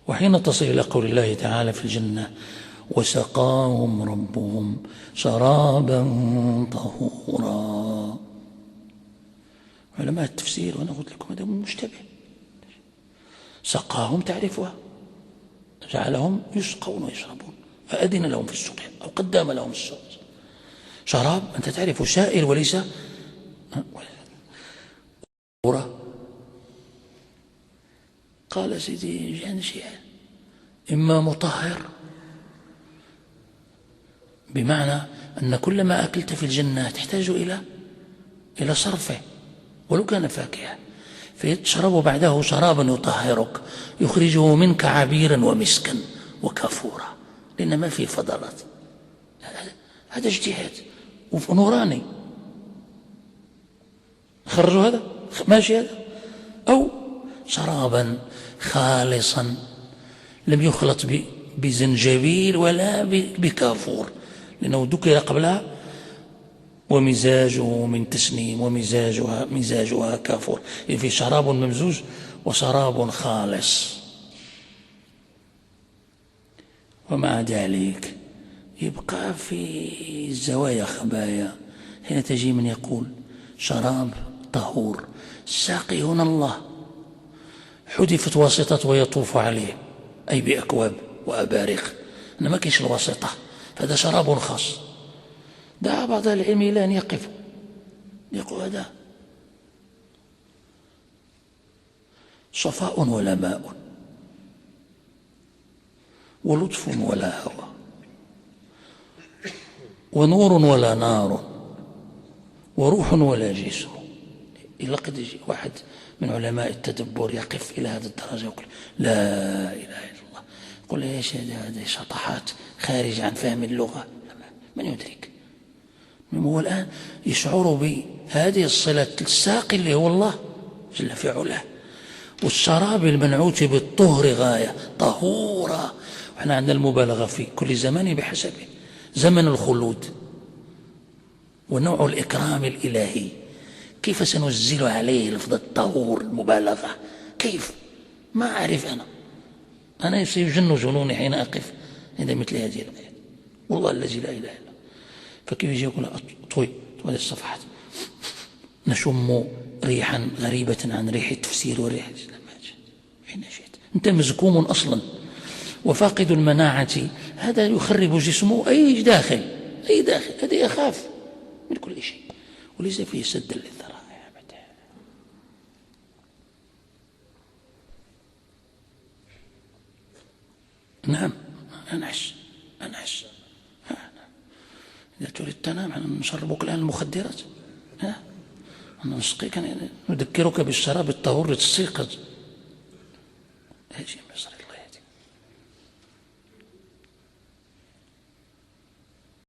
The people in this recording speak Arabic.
وحين تصل إلى قول الله تعالى في الجنة وسقاهم ربهم شرابا طهورا. علماء التفسير، وأنا قلت لكم هذا مشتبه، سقاهم تعرفها، جعلهم يسقون ويشربون، فأذن لهم في السقيا أو قدم لهم السقيا. شراب أنت تعرف سائل وليس قال سيدي يعني شيء إما مطهر، بمعنى أن كل ما أكلت في الجنة تحتاج إلى صرفه ولو كان فاكهة، فتشرب بعده شرابا يطهرك يخرجه منك عبيرا ومسكا وكافورا، لأن ما فيه فضلات. هذا اجتهاد ونوراني، خرجوا هذا ماشي هذا. أو شرابا خالصا لم يخلط بزنجبيل ولا بكافور، لأنه ذكر قبلها ومزاجه من تسنيم ومزاجها كافور، يعني في شراب ممزوج وشراب خالص. ومع ذلك يبقى في الزوايا خبايا، حين تجي من يقول شراب طهور، الساقي هنا الله، حذفت واسطة ويطوف عليه أي بأكواب وأبارق، إنما ما كاينش الواسطة، فهذا شراب خاص. دعا بعض العلم إلى أن يقف يقول هذا صفاء ولا ماء، ولطف ولا هوى، ونور ولا نار، وروح ولا جسم. إلا قد يجي واحد من علماء التدبر يقف إلى هذه الدرجة ويقول لا إله إلا الله، يقول يا شيخ هذه شطحات خارجة عن فهم اللغة، من يدرك؟ هو الآن يشعر بهذه الصلة الساقي اللي هو الله جل في علاه، والشراب المنعوت بالطهر غاية طهورا. وإحنا عندنا المبالغة في كل زمان بحسبه، زمن الخلود ونوع الإكرام الإلهي، كيف سنزل عليه لفظ الطهور المبالغة؟ كيف؟ ما أعرف. أنا سيجن جنوني حين أقف عند مثل هذه الآيات، والله الذي لا إله إلا. فكيف يجي يقول طوي هذه الصفحات نشم ريحا غريبة عن ريح التفسير وريح الإسلام، حين جئت أنت مزكوم أصلا وفاقد المناعة، هذا يخرب جسمه أي داخل هذا يخاف من كل شيء، وليس فيه سد للذرائع. نعم أنعش إذا تريد تنام نشربك الآن المخدرات، نسقيك، نذكرك بالشراب الطهور لتستيقظ. هاجي مصر الله يهديك.